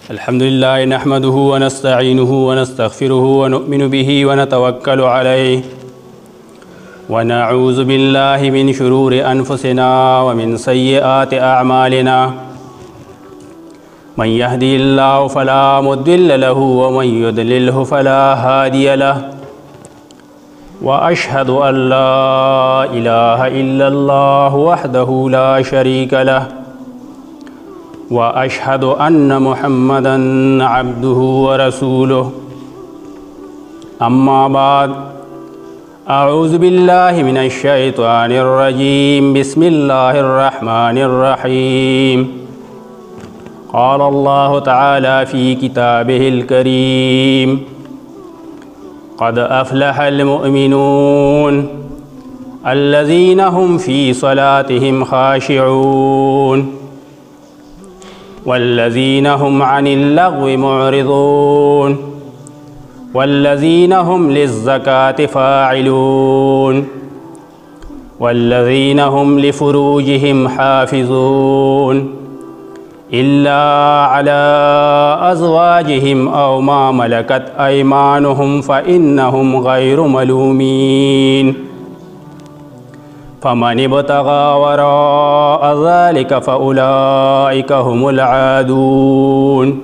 الحمد لله نحمده ونستعينه ونستغفره ونؤمن به ونتوكل عليه ونعوذ بالله من شرور أنفسنا ومن سيئات أعمالنا من يهدي الله فلا مضل له ومن يضلله فلا هادي له وأشهد أن لا إله إلا الله وحده لا شريك له وأشهد أن محمدًا عبده ورسوله أما بعد أعوذ بالله من الشيطان الرجيم بسم الله الرحمن الرحيم قال الله تعالى في كتابه الكريم قد أفلح المؤمنون الذين هم في صلاتهم خاشعون والذين هم عن اللغو معرضون والذين هم للزكاة فاعلون والذين هم لفروجهم حافظون إلا على أزواجهم أو ما ملكت أيمانهم فإنهم غير ملومين فمن ابتغى وراء ذلك فأولئك هم العادون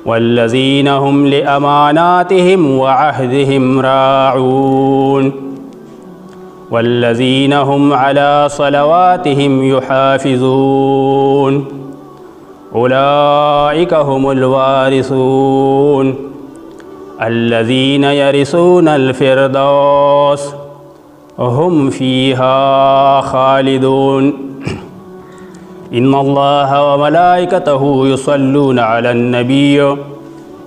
والذين هم لأماناتهم وعهدهم راعون والذين هم على صلواتهم يحافظون أولئك هم الوارثون الذين يرثون الفردوس هم فيها خالدون إن الله وملائكته يصلون على النبي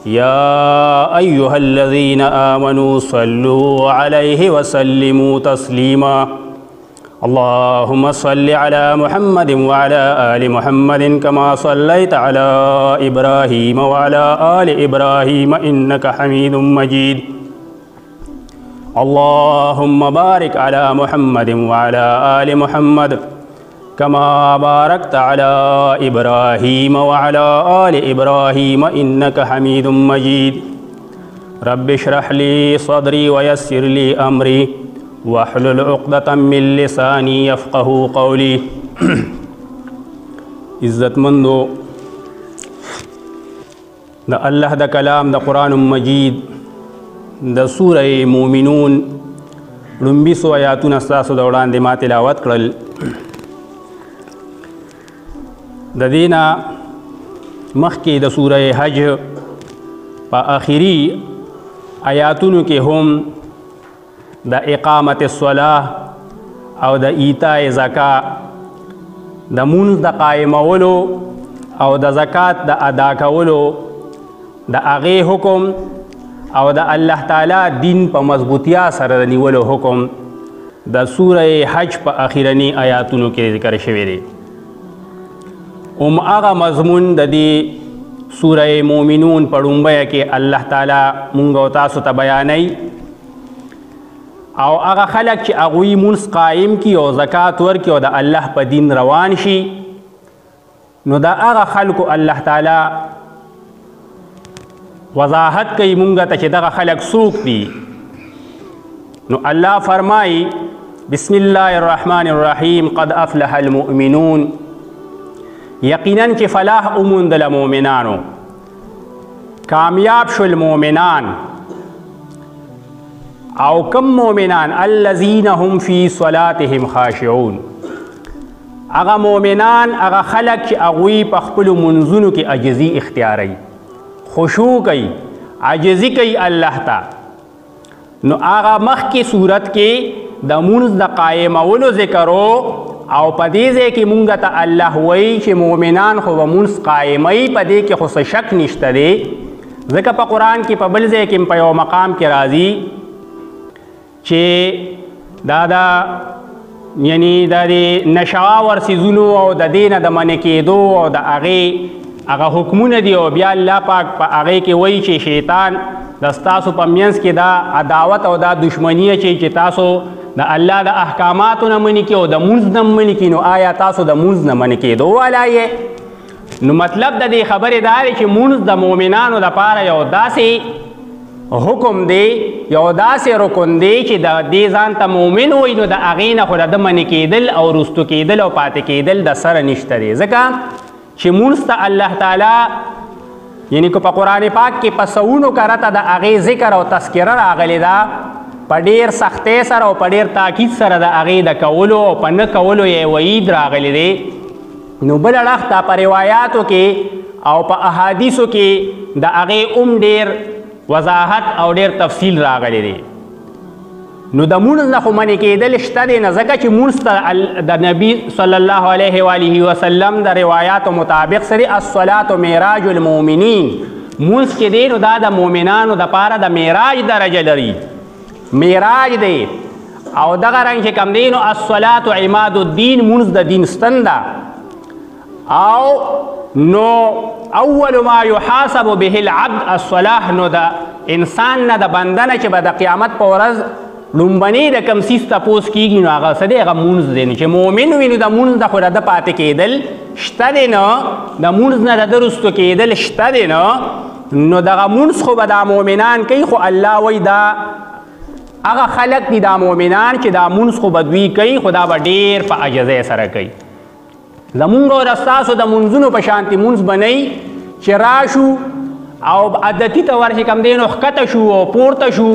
يا أيها الذين آمنوا صلوا عليه وسلموا تسليما اللهم صل على محمد وعلى آل محمد كما صليت على إبراهيم وعلى آل إبراهيم إنك حميد مجيد اللهم بارك على محمد وعلى آل محمد كما باركت على إبراهيم وعلى آل إبراهيم إنك حميد مجيد رب اشرح لي صدري ويسر لي أمري واحلل عقدة من لساني يفقه قولي عزت مندو دا الله دا کلام دا قرآن مجید دا سورة مومنون لنبیسو آیاتون استاسو دوران دی ما تلاوت کرل دا دینا مخی دا سورة حج پا آخری آیاتونو کے هم دا اقامت الصلاة او دا ایتاء زکاة دا منز دا قائمولو او دا زکاة دا ادا کولو دا اغی حکم او دا اللہ تعالی دین پا مضبوطیا سره نیولو حکم دا سورہ حج پا اخیرنی آیاتونو کے ذکر شوی دی آغا مضمون دا دی سورہ مومنون پڑھنبیا کہ اللہ تعالی منگو تاسو تا بیانی او آغا خلق چی اغوی منس قائم کی او زکاة ورکی او دا اللہ پا دین روان شی نو دا آغا خلقو اللہ تعالی وضاحت کئی منگا تا چی دغا خلق سوک دی نو اللہ فرمائی بسم اللہ الرحمن الرحیم قد افلح المؤمنون یقیناً چی فلاح امون دل مومنانو کامیاب شو المومنان او کم مومنان الذین هم فی صلاتهم خاشعون اغا مومنان اغا خلق چی اغوی پخپل منزنو کی اجزی اختیاری خشوع کی عجزی کی اللہ تا نو آغا مخ کی صورت کی دا منز دا قائمولو ذکرو او پدیزے کی منگا تا اللہ وی چی مومنان خو منز قائمی پدی کی خو شک نشتا دے ذکر پا قرآن کی پا بلزے کی پا یو مقام کی رازی چی دادا یعنی دا دی نشاور سیزونو او دا دین دا منکیدو او دا اغی اگا حکمون دیو بیا اللہ پاک پا آگے کے وی چی شیطان دستاسو پا مینس کی دا عداوت او دا دشمنی چی تاسو دا اللہ دا احکاماتو نمانی کی او دا منز نمانی کی نو آیا تاسو دا منز نمانی کی دو علائیے نو مطلب د دې خبرې دا دی چې مونځ د مؤمنانو دپاره یو داسې حکم دی یو داسې رکن دی چې د دې ځان ته مؤمن وایي نو د هغې نه خو د ده منې کېدل او رستو کېدل او پاتې کېدل د سره نشته دی ځکه چې مونځ ته الله تعالی یعنی که په قرآن پاک کې په سوونو کرته د هغې ذکر او تذکره راغلی ده په ډېر سختۍ سره او په ډېر تاکید سره د هغې د کولو او په نه کولو یې وعید راغلی دی نو بل اړخ ته په روایاتو کې او په احادیثو کې د هغې ډېر وضاحت او ډېر تفصیل راغلی دی نو د مونځ نه خو منې کېدل شته دی نه ځکه چې مونځ ته د نبي صلی الله علیه و آله وسلم د روایاتو مطابق سره الصلاة معراج المؤمنین مونځ چې دی نو دا د مؤمنانو دپاره د معراج درجه لري معراج دی او دغه رنګ چې کوم دی نو الصلاة عماد الدین مونځ د دین ستن ده او نو اول ما يحاسب به العبد الصلاة نو د انسان نه د بنده نه چې به د قیامت په ورځ لومبنی د کم څیز تپوس کیږي نو هغه څه دی هغه مونځ دی نو چې مؤمن وي نو د مونځ نه خو د ده پاتې کېدل شته دی نه د مونځ نه د ده رستو کېدل شته دی نه نو دغه مونځ خو به دا مؤمنان کوي خو الله وایي دا هغه خلک دي دا مؤمنان چې دا مونځ خو به دوی کوي خو دا به ډېر په عجزۍ سره کوي زمونږ او د ستاسو د مونځونو په شانتې مونځ به نه چې راشو او عادتي ته ورشي کوم دی نو ښکته شو او پورته شو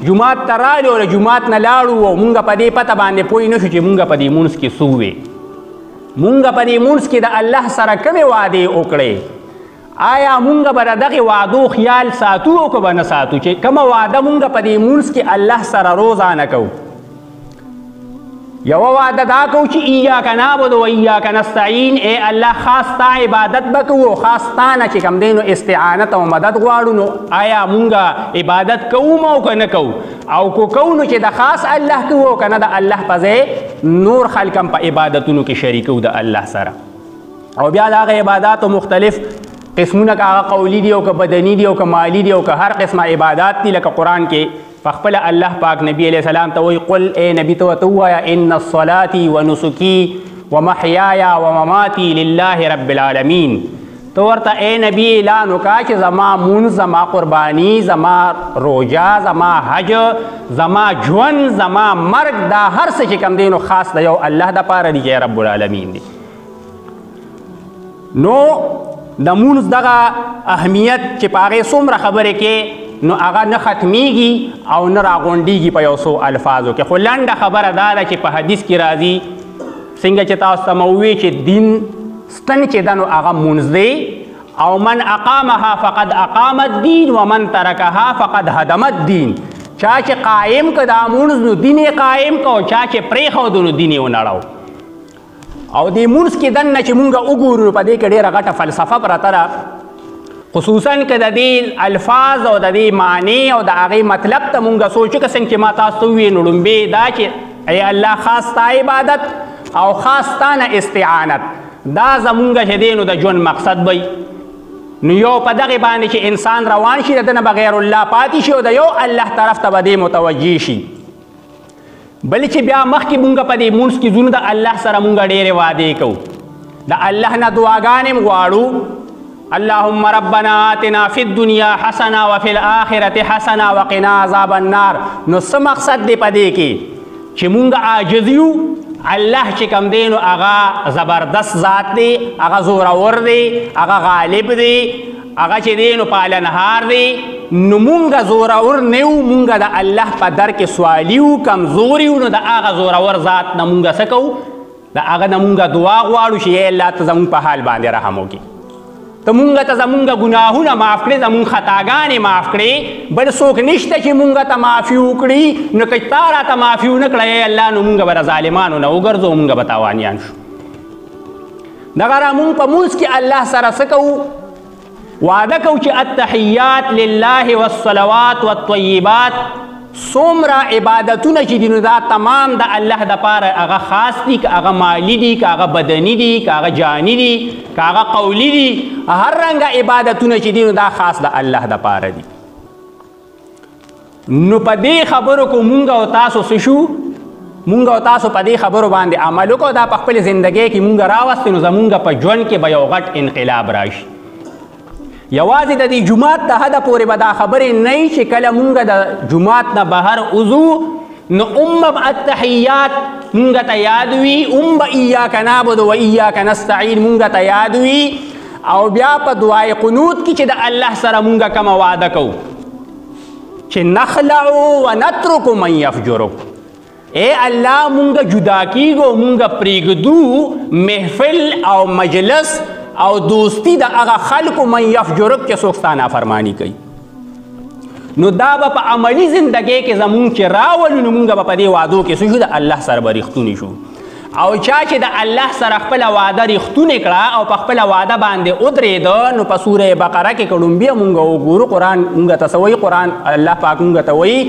جومات ته رالو او جومات نه لاړو او مونږ په دې پته باندې پوه نه شو چې مونږ په دې مونځ کې څه ووې مونږ په دې مونځ کې د الله سره کومې وعدې وکړې آیا مونږ به د دغې وعدو خیال ساتو او که به نه ساتو چې کومه وعده مونږ په دې مونځ کې الله سره روزانه کوو یو وعده دا کوو چې ایاک نعبد و ایاک نستعین ای الله خاص تا عبادت به کوو خاص تا نه چې کوم دی نو استعانت او مدد غواړو نو آیا مونږ عبادت کوو او که نه کوو او کو کوو نو چې د خاص الله کوو او که نه د الله په ځای نور خلک هم په عبادتونو کې شریکو د الله سره او بیا د هغه عباداتو مختلف قسمونه که هغه قولی دي او که بدني دي او که مالی دي او که هر قسمه عبادات دي لکه قرآن کې فخپل الله پاک نبی علیہ السلام ته وی قل اے نبی ته ووایا ان الصلاة ونسکی ومحیای ومماتی لله رب العالمین تو ورته اے نبی اعلان وکړه چې زما مونځ زما قربانی زما روژه زما حج زما ژوند زما مرګ دا هر څه چې کوم دی نو خاص د یو الله دپاره دی چې رب العالمین دی نو د مونځ دغه اهمیت چې په هغې څومره خبرې کې نو هغه نه ختمیږي او نه راغونډیږي په یو څو الفاظو کې خو لنډه خبره دا ده چې په حدیث کې راځي څنګه چې تاسو ته مو وویل چې دین ستن چې ده نو هغه مونځ دی او من اقامها فقد اقام الدین ومن ترکها فقد هدم الدین چا چې قایم که دا مونځ نو دین یې قایم که او چا چې پرېښودو نو دین یې ونړو او دې مونځ کې دننه چې مونږ وګورو په دې کې ډېره غټه فلسفه پرته ده خصوصا که د دې الفاظ او د دې معنی او د هغې مطلب ته مونږ سوچو که څنګه چې ما تاسو ته وویې نو لومبې دا چې ای الله خاص تا عبادت او خاص تا نه استعانت دا زمونږ چې دی نو د ژوند مقصد وی نو یو په دغې باندې چې انسان روان شي د ده نه بغیر الله پاتې شي او د یو الله طرف ته به دې متوجه شي بل چې بیا مخکې مونږ په دې مونځ کې ځو د الله سره مونږ ډېرې وعدې کوو د الله نه دعاګانې م غواړو اللهم ربنا آتنا فی الدنیا حسنه وفي الآخرة حسنه وقنا عذاب النار نو څه مقصد دی په دې کې چې مونږ عاجز یو الله چې کوم دی نو هغه زبردست ذات دی هغه زورور دی هغه غالب دی هغه چې دی نو پالنهار دی نو مونږ زورور نه یو مونږ د الله په در کې سوالي یو کمزور یو نو د هغه زورور ذات نه مونږ څه کوو د هغه نه مونږ دعا غواړو چې ای الله ته زمونږ په حال باندې رحم وکړي ته مونږ ته زمونږ ګناهونه معاف کړې زمونږ خطاګانې معاف کړې بل څوک نشته چې مونږ ته معافي وکړي نو که تا راته معافي ونه کړه ای الله نو مونږ به د ظالمانو نه وګرځو مونږ به تاوانیان شو دغه را مونږ په مونځ کې الله سره څه کوو وعده کوو چې التحیات لله والصلوات والطیبات څومره عبادتونه چې دي نو دا تمام د الله دپاره هغه خاص دي که هغه مالی دي که هغه بدني دي که هغه جاني دي که هغه قولی دي هر رنګه عبادتونه چې دي نو دا خاص د الله دپاره دي نو په دې خبرو کو مونږ او تاسو څه شو مونږ او تاسو په دې خبرو باندې عمل وکړو دا په خپل زندګۍ کې مونږ راوستو نو زمونږ په ژوند کې به یو غټ انقلاب راشي. یوازې د دې جومات د حده پورې به دا خبرې نه وي چې کله مونږ د جومات نه بهر وځو نو التحیات مونږ ته یاد وي، به ایاک نعبد و ایاک نستعین مونږ ته یاد وي، او بیا په دعای قنوت کې چې د الله سره مونږ کومه وعده کوو چې نخلع و نترک من یفجرک، اے الله مونږ جدا کیږو، مونږ پریږدو محفل او مجلس او دوستی د هغه خلکو من یفجرک چې څوک ستا نافرماني کوي. نو دا به په عملي زندګۍ کې زمونږ چې راولو نو مونږ به په دې وعدو کې څه شو د الله سره به رښتونې شو. او چا چې د الله سره خپله وعده رښتونې کړه او په خپله وعده باندې ودرېده نو په سوره بقره کې کړومبیه مونږ وګورو قرآن مونږ ته څه وایي، قرآن الله پاک مونږ ته وایي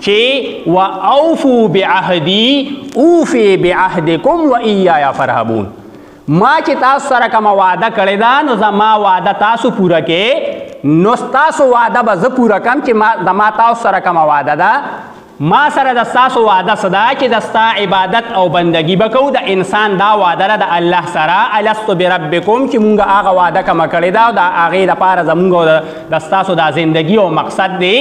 چې واوفوا بعهدي اوفي بعهدکم و ایایا فرهبون، ما چې تاسو سره کومه وعده کړې ده نو زما وعده تاسو پوره کې، نو ستاسو وعده به زه پوره کړم چې زما تاسو سره کومه وعده ده، ما سره د ستاسو وعده څه ده چې د ستا عبادت او بندګي به کوو. د انسان دا وعده ده د الله سره الستو بربکم چې مونږ هغه وعده کومه کړې ده او د هغې لپاره زمونږ د ستاسو دا زندګي او مقصد دی،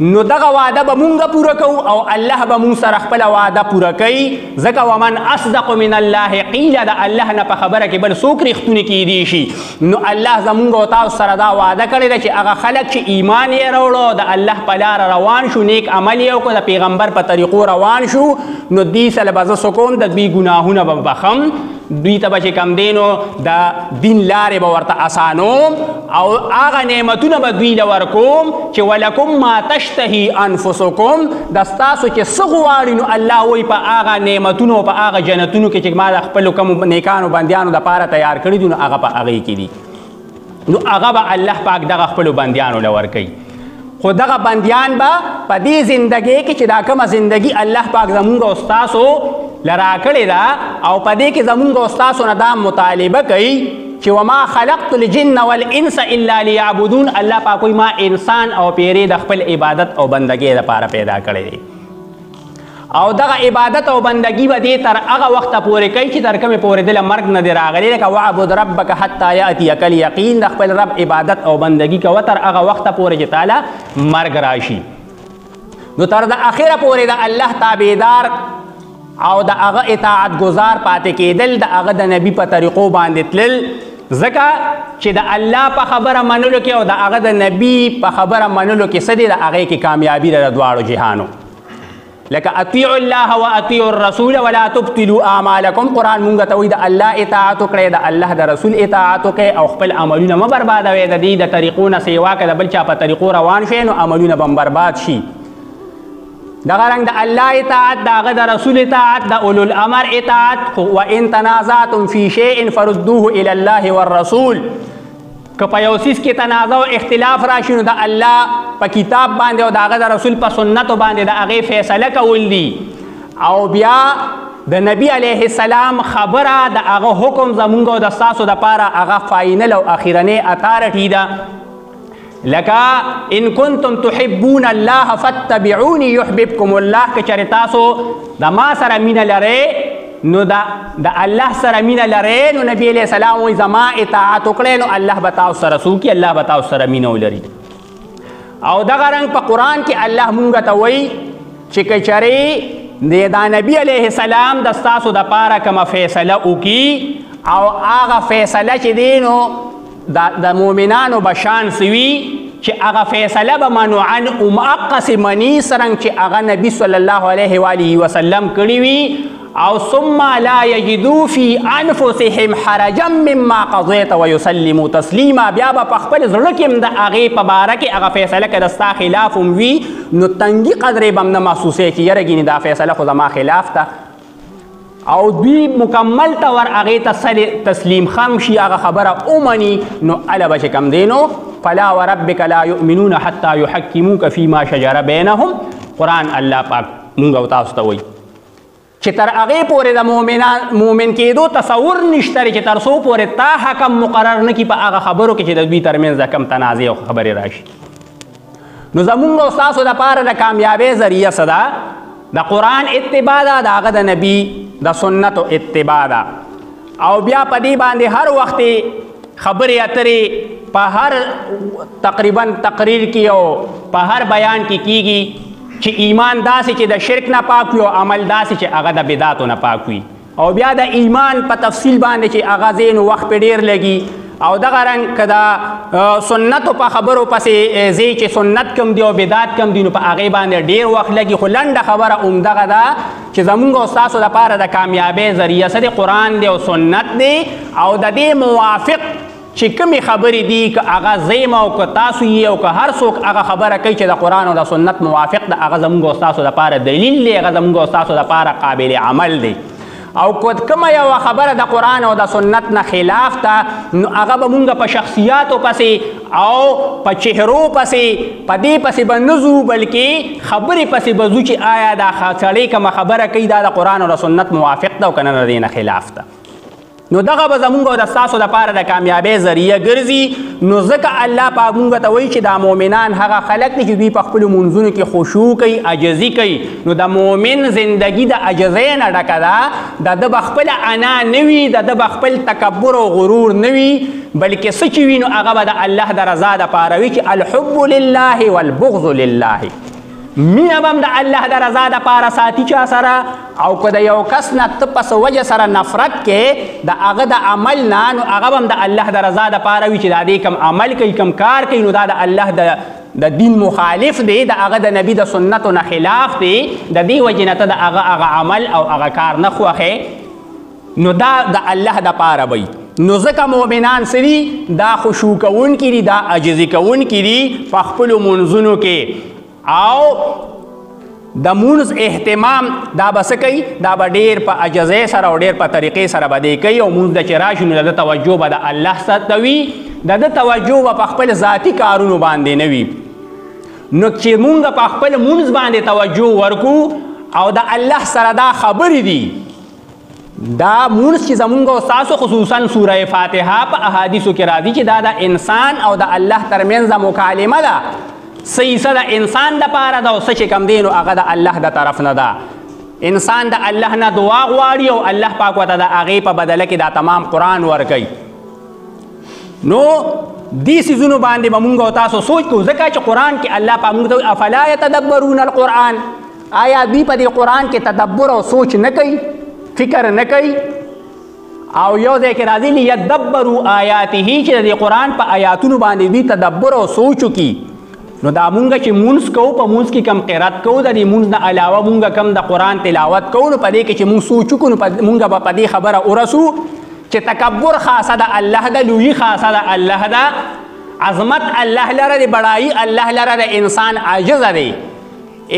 نو دغه وعده به مونږ پوره کوو او الله به مونږ سره خپله وعده پوره کوي. ځکه ومن اصدق من الله قیله، د الله نه په خبره کې بل څوک رښتونې کیدی شي. نو الله زمونږ او تاسو سره دا وعده کړې ده چې هغه خلک چې ایمان یې راوړو، د الله په لاره روان شو، نیک عمل یې وکړو، د پیغمبر په طریقو روان شو، نو دوی سره به زه څه کوم، د دوی ګناهونه به بخم، دوی ته به چې کم دی نو د دین لارې به ورته اسانوم او هغه نعمتونه به دوی له ورکوم چې ولکم ما تشتهي انفسکم، د ستاسو چې څه غواړي نو الله وایي په هغه نعمتونو او په هغه جنتونو کې چې ما د خپلو کومو نیکانو بندیانو دپاره تیار کړي دي نو هغه په هغې کې دي، نو هغه به الله پاک دغه خپلو بندیانو له ورکوي. خو دغه بندیان به په دې زندګۍ کې چې دا کومه زندګي الله پاک زمونږ او ستاسو لرا کړې ده او په دې کې زمونږ او ستاسو نه دا مطالبه کوي چې وما خلقت الجن والانس الا لیعبدون، الله پاک وایي ما انسان او پیرې د خپل عبادت او بندګۍ لپاره پیدا کړی دی، او دغه عبادت او بندګي به دې تر هغه وخته پورې کوي چې تر کومې پورې دله مرګ نه دی راغلی. لکه واعبد ربک حتی یأتیک الیقین، د خپل رب عبادت او بندګي کوه تر هغه وخته پورې چې تعالی مرګ راشي. نو تر د اخره پورې د الله تابعدار او د هغه اطاعت گزار پاتې کېدل، د هغه د نبی په طریقو باندې تلل، ځکه چې د الله په خبره منلو کې او د هغه د نبی په خبره منلو کې څه دی، د هغې کې کامیابي ده د دواړو جهانو. لکه اطیعوا الله و اطیعوا الرسول ولا تبطلوا اعمالکم، قرآن مونږ ته وایي د الله اطاعت وکړئ، د الله د رسول اطاعت وکړئ او خپل عملونه مه بربادوئ، د دې د طریقو نه سیوا که د بل چا په طریقو روان شئ نو عملونه به برباد شي. دغه رنګ د الله اطاعت، د هغه د رسول اطاعت، د اولو الامر اطاعت. وان تنازعتم فی شیء فردوه الی الله والرسول، که په یو څیز کې تنازع او اختلاف راشي نو د الله په کتاب باندې او د هغه د رسول په سنتو باندې د هغې فیصله کول دي، او بیا د نبی علیه السلام خبره د هغه حکم زمونږ او د ستاسو دپاره هغه فاینل او اخرنۍ اتارټي ده. لکه ان کنتم تحبون الله فاتبعوني يحببكم الله، که چېرې تاسو د ما سره مینه لرئ نو د الله سره مینه لرئ نو نبی علیه السلام وایي زما اطاعت وکړئ نو الله به تاسو سره څه وکړي، الله به تاسو سره مینه ولري. او دغه رنګ په قرآن کې الله مونږ ته وایي چې که چېرې دا نبی علیه السلام د ستاسو دپاره کومه فیصله وکړي او هغه فیصله چې دی نو د مؤمنانو به شانس وي چې هغه فیصله به منوعن مؤقس مني څرنګه چې هغه نبي صلی الله علیه و آله وسلم کړي وي، او ثم لا یجدوا فی انفسهم حرجا مما قضیت ویسلموا تسلیما، بیا به په خپل زړه کې هم د هغې په باره کې هغه فیصله که د ستا خلاف هم وي نو تنګي قدرې به هم نه محسوسوي چې یره ګینې دا فیصله خو زما خلاف ده، او دوی مکمل طور هغې ته تسلیم خم شي، هغه خبره ومني، نو هله به چې کوم دی نو فلا وربک لا یؤمنون حتی یحکموک فیما شجر بینهم. قرآن الله پاک مونږ او تاسو ته وایي چې تر هغې پورې د مؤمن کېدو تصور نشته چې تر څو پورې تا حکم مقرر نه کړي په هغه خبرو کې چې د دوی ترمنځ د کم تنازع او خبرې راشي. نو زمونږ او ستاسو دپاره د کامیابۍ ذریعه څه ده د قرآن اتباع ده، د هغه د نبی د سنتو اتباع ده. او بیا په دې باندې هر وخت خبرې اترې په هر تقریبا تقریر کې او په هر بیان کې کیږي چې ایمان داسې چې د شرک نه پاک وي او عمل داسې چې هغه د بدعاتو نه پاک وي. او بیا د ایمان په تفصیل باندې چې هغه ځین وخت په ډیر لګي. او دغه رنګ که د سنتو په خبرو پسې ځي چې سنت کم دی او بدعت کم دی نو په هغې باندې ډیر وخت لګي. خو لنډه خبره همدغه ده چې زمونږ او ستاسو دپاره د کامیابۍ ذریعه څه دی؟ قرآن دی او سنت دی. او د دې موافق چې کومې خبرې دي که هغه زیم او که تاسو یې او که هر څوک هغه خبره کوي چې د قرآن او د سنت موافق ده، هغه زمونږ او ستاسو دپاره دلیل دی، هغه زمونږ او ستاسو دپاره قابل عمل دی. او کومه یوه خبره د قرآن او د سنت نه خلاف ده نو هغه به مونږ په شخصیاتو پسې او په چهرو پسې په دې پسې به نه ځو، بلکې خبرې پسې به ځو چې آیا دا سړی کومه خبره کوي دا د قرآن او د سنت موافق ده او که نه د دې نه خلاف ده. نو دغه به زمونږ او د ستاسو دپاره د کامیابۍ ذریعه ګرځي. نو ځکه الله پاک مونږ ته وایي چې دا مؤمنان هغه خلک دي چې دوی په خپلو منځونو کې خشوع کوي، عجزي کوي. نو د مؤمن زندگی د عجزۍ نه ډکه ده. د ده به خپله انا نه وي، د ده به خپل تکبر او غرور نه وي، بلکې څه چې وي نو هغه به د الله د رضا دپاره وي چې الحب لله والبغض لله. مینه به هم د الله د رضا دپاره ساتي چا سره. او که د یو کس نه ته په څه وجه سره نفرت کې د هغه د عمل نه نو هغه به هم د الله د رضا دپاره وي چې دا دې کم عمل کوي کم کار کوي نو دا د الله د دین مخالف دی، د هغه د نبي د سنتو نه خلاف دی. د دې وجې نه ته د هغه عمل او هغه کار نه خوښې نو دا د الله دپاره وي. نو ځکه مؤمنان سری دا خشوع کوونکي دي، دا عجزي کوونکي دي په خپلو منځونو کې. او د مونځ اهتمام دا به څه کوي؟ دا به ډېر په عجزۍ سره او ډېر په طریقې سره به دی کوي. او مونځ د چې راشي نو د ده توجه به د الله سره وي، د ده توجه به په خپل ذاتي کارونو باندې نه وي. نو چې مونږ په خپل مونځ باندې توجه ورکو او د الله سره دا خبرې دي، دا مونځ چې زمونږ او ستاسو خصوصا سوره فاتحه په احادیثو کې راځي چې دا د انسان او د الله ترمنځ مکالمه ده. څه حصه د انسان دپاره ده او څه چې کوم دی نو هغه د الله د طرف نه ده. انسان د الله نه دعا غواړي او الله پاک ورته د هغې په بدله کې دا تمام قرآن ورکوي. نو دې څیزونو باندې به مونږ او تاسو سوچ کوو، ځکه چې قرآن کې الله پاک مونږ ته افلا یتدبرون القرآن، آیا دوی په دې قرآن کې تدبر او سوچ نه کوي، فکر نه کوي؟ او یو ځای کې راځي لیدبروا آیاته چې د دې قرآن په آیاتونو باندې دوی تدبر او سوچ وکړي. نو دا مونږ چې مونځ کوو په مونځ کې کم قرات کوو، د دې مونځ نه علاوه مونږ کم د قرآن تلاوت کوو، نو په دې کې چې مونږ سوچ وکړو نو مونږ به په دې خبره ورسو چې تکبر خاصه د الله ده، لویي خاصه د الله ده، عظمت الله لره دی، بډایي الله لره د انسان عاجزه دی.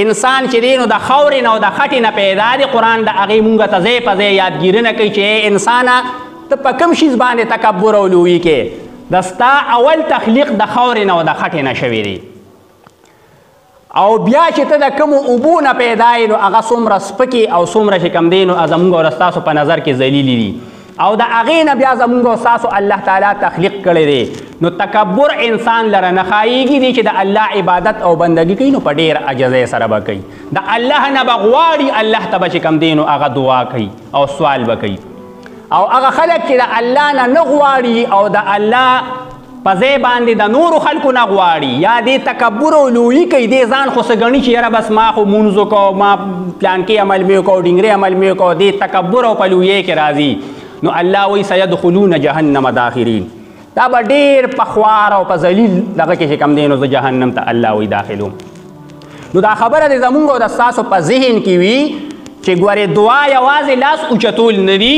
انسان چې دی نو د خاورې نه او د خټې نه پیدا دی. قرآن د هغې مونږ ته ځای په ځای یادګیرونه کوي چې انسانه ته په کوم شیز باندې تکبر او لویي کې؟ د ستا اول تخلیق د خاورې نه او د خټې نه شوی دی. او بیا چې ته د کومو اوبو نه پیدا یې نو هغه څومره سپکې او څومره چې کوم دی نو زمونږ او ستاسو په نظر کې ذلیلې دي. او د هغې نه بیا زمونږ او ستاسو الله تعالی تخلیق کړی دی. نو تکبر انسان لره نه ښایېږي دی چې د الله عبادت او بندګي کوي نو په ډېر عجزۍ سره به کوي. د الله نه به غواړي، الله ته به چې کوم دی نو هغه دعا کوي او سوال به کوي. او هغه خلک چې د الله نه غواړي او د الله په ځای باندې د نورو خلکو نه غواړي یا دې تکبر او لویي کوي، دې ځان خو څه ګڼي چې یاره بس ما خو مونځ وکړو، ما پلانکې عمل مې وکړو، ډینګرې عمل مې وکړو، دې تکبر او په لویۍ کې راځي. نو الله وایي سیدخلون جهنم داخرین، دا به ډېر په خوار او په ذلیل دغه کې چې کوم دی نو زه جهنم ته الله وایي داخلوم. نو دا خبره د زمونږ او د ستاسو په ذهن کې وي چې ګورې دعا یوازې لاس اوچتول نه دي،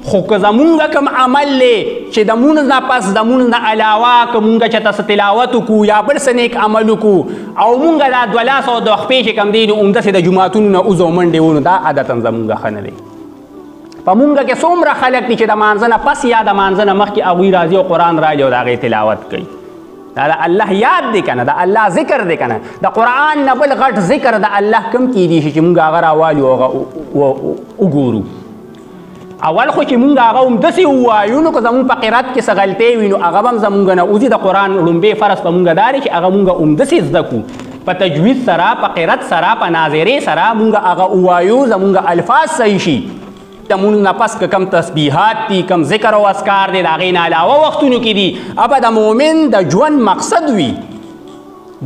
خو که زمونږ کوم عمل دی چې د مونځ نه پس د مونځ نه علاوه که مونږ چېرته څه تلاوت وکړو یا بل څه نیک عمل وکړو او مونږ دا 2 لاس او 2 خپې چې کوم دی نو همداسې د جوماتونو نه وځو منډې ونو، دا عادتا زمونږ ښه نه دی. په مونږ کې څومره خلک دي چې د مانځه نه پس یا د مانځه نه مخکې هغوی راځي او قرآن راځي او د هغې تلاوت کوي. دا د الله یاد دی که نه، د الله ذکر دی که نه. د قرآن نه بل غټ ذکر د الله کم کیدي شي چې مونږ هغه راوالو او هغه وګورو. اول خو چې مونږ هغه همداسې ووایو نو که زمونږ په قرات کې څه غلطۍ وي نو هغه به هم زمونږ نه وځي. د قرآن لومبی فرض په مونږ دا دی چې هغه مونږ همداسې زده کړو. په تجوید سره، په قرت سره، په ناظرې سره مونږ هغه ووایو، زمونږ الفاظ صحیح شي. د مونږ نه پس که کم تسبیحات دي، کم ذکر او اذکار دي، د هغې نه علاوه وختونو کې دي، ابه د مؤمن د ژوند مقصد وي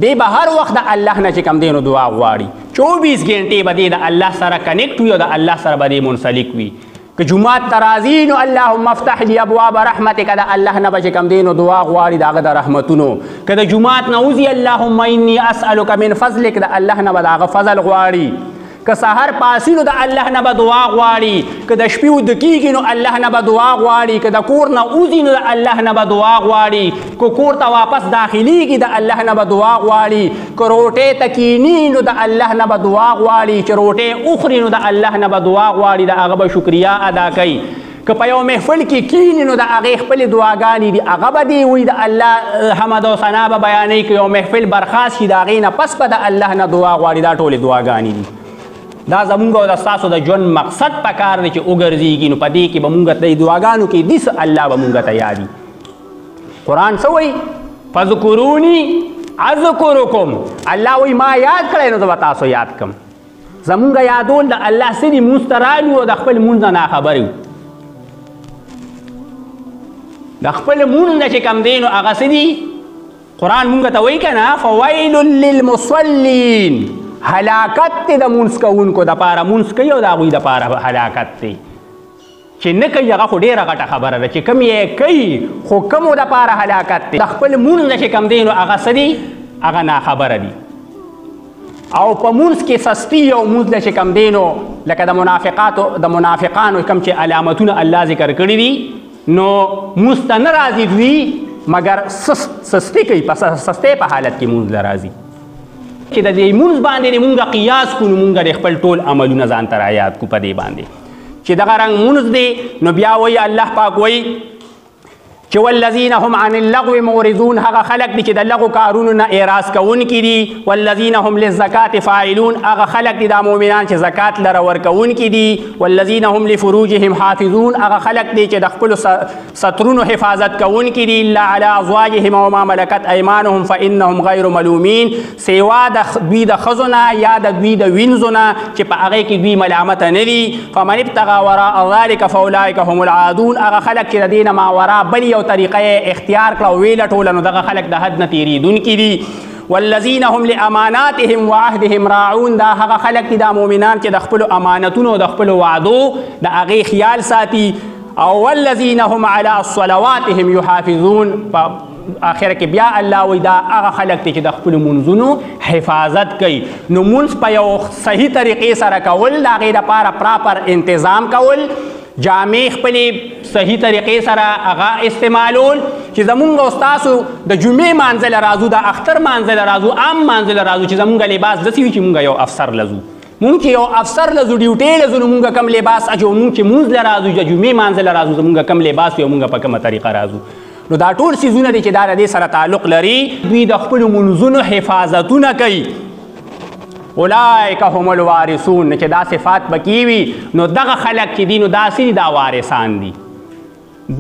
دی به هر وخت د الله نه چې کم دی نو دعا غواړي. 24 ګنټې به دی د الله سره کنیکټ وي او د الله سره به دی منسلک وي. که جمعات ته راځي نو اللهم افتح لي ابواب رحمتک، د الله نه به چې کم دی نو دعا غواړي د هغه د رحمتونو. که د جمعات نه وځي اللهم انی اسألک من فضلک، د الله نه به د هغه فضل غواړي. که سحر پاسي نو د الله نه به دعا غواړي. که د شپې وده کېږي نو الله نه به دعا غواړي. که د کور نه وځي نو د الله نه به دعا غواړي. که کور ته واپس داخلېږي د الله نه به دعا غواړي. که روټۍ ته کیني نو د الله نه به دعا غواړي. چې روټۍ وخوري نو د الله نه به دعا غواړي، د هغه به شکریا ادا کوي. که په یو محفل کې کیني نو د هغې خپلې دعاګانې دي هغه به دې وایي، د الله حمد او ثنا به بیانوي. که یو محفل برخاست شي د هغې نه پس به د الله نه دعا غواړي. دا ټولې دعاګانې دي. دا زمونږ او د ستاسو د ژوند مقصد پکار دی چې وګرځېږي. نو په دې کې به مونږ د دعاګانو کې دس الله به مونږ ته یادي. قرآن څه وایي؟ فذکروني اذکرکم. الله وایي ما یاد کړی نو زه به تاسو یاد کړم. زمونږ یادول د الله څه دي؟ مونځ ته رالو او د خپل مونځ نه ناخبر یو. د خپل مونځ نه چې کم دی نو هغه څه دي؟ قرآن مونږ ته وایي که نه فویل للمصلین، هلاکت دی د مونځ کوونکو دپاره. مونځ کوي او د هغوی دپاره هلاکت دی. چې نه کوي هغه خو ډېره غټه خبره ده، چې کم یې کوي خو کمو دپاره هلاکت دی. د خپل مونځ نه چې کم دی نو هغه څه دي؟ هغه ناخبره دي. او په مونځ کې سستی او مونځ نه چې کم دی نو لکه د منافقانو کم چې علامتونه الله ذکر کړي دي نو مونځ ته نه راځي دوی مګر سستی کوي، په سستۍ په حالت کې مونځ له راځي. چې د دې مونځ باندې مونږ قیاس کړو، مونږ د خپل ټول عملونه ځان ته رایاد کړو په دې باندې چې دغه رنګ مونځ دی. نو بیا وایي الله پاک وایي چې والذین هم عن اللغو معرضون، هغه خلک دي چې د لغو کارونو نه اعراض کوونکي دي. والذین هم للزکات فاعلون، هغه خلک دي دا مؤمنان چې زکات لره ورکوونکي دي. والذین هم لفروجهم حافظون، هغه خلک دي چې د خپلو سطرونو حفاظت کوونکي دي. الا علی ازواجهم وما ملکت ایمانهم فانهم غیر ملومین، سوا د دوی د ښځو نه یا د دوی د وینځو نه چې په هغې کې دوی ملامته نه دي. فمن ابتغى وراء ذلک فاولئک هم العادون، هغه خلک چې د دې نه ماورا بل یو طریقه اختیار کړه او ویله ټوله نو دغه خلک د حد نه تېرېدونکي دي. والذین هم لاماناتهم وعهدهم راعون، دا هغه خلک دي دا مؤمنان چې د خپلو امانتونو او د خپلو وعدو د هغې خیال ساتي. او والذین هم علی صلواتهم یحافظون، په آخر کې بیا الله وایي دا هغه خلک دي چې د خپلو منځونو حفاظت کوي. نو مونځ په یو صحیح طریقې سره کول، د هغې دپاره پراپر انتظام کول، جامې خپلې صحیح طریقې سره هغه استعمالول. چې زمونږ او ستاسو د جمعې مانځه له راځو، د اختر مانځه له راځو، عام مانځه له راځو چې زمونږ لباس داسې وي چې مونږ یو افسر لزو. مونږ چې یو افسر لزو ډیوټۍ لزو نو مونږ کم لباس اچو. مونږ چې مونځ له راځو، د جمعې مانځه له راځو، زمونږ کم لباس وي او مونږ په کومه طریقه راځو. نو دا ټول څیزونه دي چې دا د دې سره تعلق لري. دوی د خپلو منځونو حفاظتونه کوي. اولئک هم الوارثون، چې دا صفات پکې وي نو دغه خلک چې دي نو داسې دي دا وارثان دي.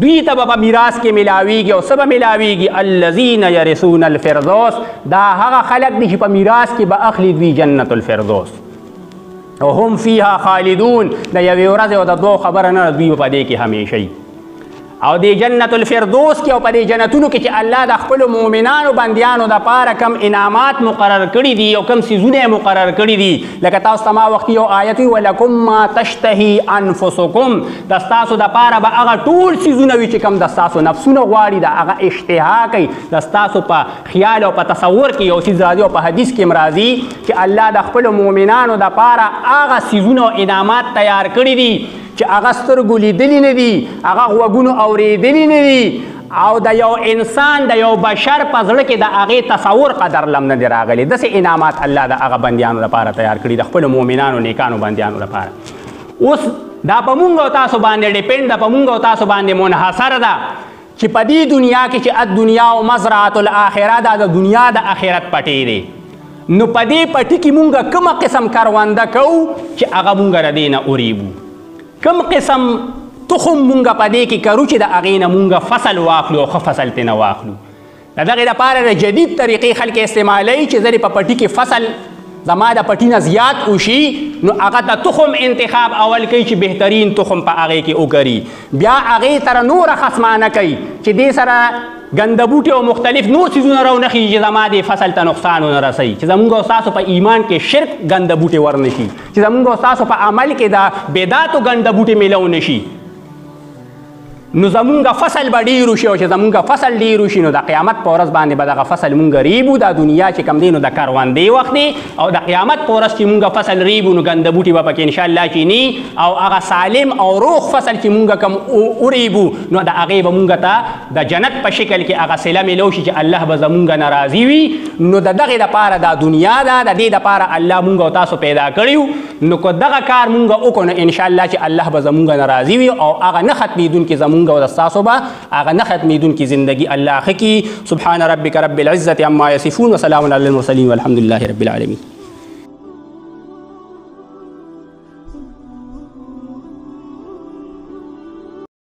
دوی ته به په میراث کې ملاویږي او څه به ملاویږي؟ الذین یرثون الفردوس، دا هغه خلک دي چې په میراث کې به اخلي دوی جنت الفردوس. او هم فیها خالدون، د یوې ورځې او د دوو خبره نه، دوی په دې کې همیشه وي. او د جنت الفردوس کې او په دې جنتونو کې چې الله د خپلو مؤمنانو بندیانو دپاره کم انعامات مقرر کړي دي او کم څیزونه مقرر کړي دي، لکه تاسو ته ما وختي یو آیت وي ولکم ما تشتهي انفسکم، د ستاسو دپاره به هغه ټول څیزونه وي چې کم د ستاسو نفسونه غواړي، د هغه اشتها کوي. د ستاسو په خیال او په تصور کې یو څیز راځي او په حدیث کې هم راځي چې الله د خپلو مؤمنانو دپاره هغه څیزونه او انعامات تیار کړي دي چې هغه سترګو لیدلي نه دي، هغه غوږونو اورېدلي نه دي، او د یو انسان د یو بشر په زړه کې د هغې تصور قدر لم نه دی راغلی. داسې انعامات الله د هغه بندیانو لپاره تیار کړي، د خپلو مؤمنانو نیکانو بندیانو لپاره. اوس دا په مونږ او تاسو باندې ډیپینډ ده، په مونږ او تاسو باندې منحصر ده چې په دې دنیا کې چې الدنیا او مزرعة الاخره، دا د دنیا د آخرت پټې دی. نو په دې پټي کې مونږ کومه قسم کرونده کوو چې هغه مونږ د دې نه اورېبو، کم قسم تخم مونږ په دې کې کرو چې د هغې نه مونږ فصل واخلو او ښه فصل ترې نه واخلو. د دغې دپاره د جدید طریقې خلک استعمالوي چې زه په پټي کې فصل زما د پټي نه زیات وشي نو هغه ته تخم انتخاب اول کوي چې بهترین تخم په هغې کې وکري بیا هغې سره نوره خصمانه کوي چې دې سره ګنده بوټي او مختلف نور څیزونه راونخي چې زما دې فصل ته نقصان ونه رسوي چې زمونږ او ستاسو په ایمان کې شرک ګنده بوټي ورنشي چې زمونږ او ستاسو په عمل کې د بدعتو ګنده بوټي میلو نشي نو زمونږ فصل به ډېر وشي او چې زمونږ فصل ډېر وشي نو د قیامت په ورځ باندې به دغه فصل مونږ ریبو دا دنیا چې کوم دی نو د کروندې وخت دی او د قیامت په ورځ چې مونږ فصل ریبو نو ګنده بوټي به پکې انشاءالله چینی او هغه سالم او روغ فصل چې مونږ کوم وریبو نو د هغې به مونږ ته د جنت په شکل کې هغه صله میلو شي چې الله به زمونږ نه راضي وي نو د دغې دپاره دا دنیا ده د دې دپاره الله مونږ او تاسو پیدا کړي نو که دغه کار مونږ وکړو نو انشاءالله چې الله به زمونږ نه راضي وي او هغه نه ختمېدونکي زمونږ او د ستاسو به هغه نه ختمېدونکي زندګي الله ښه کړي. سبحان ربک رب العزة عما یصفون وسلام علی المرسلین والحمد لله رب العالمین.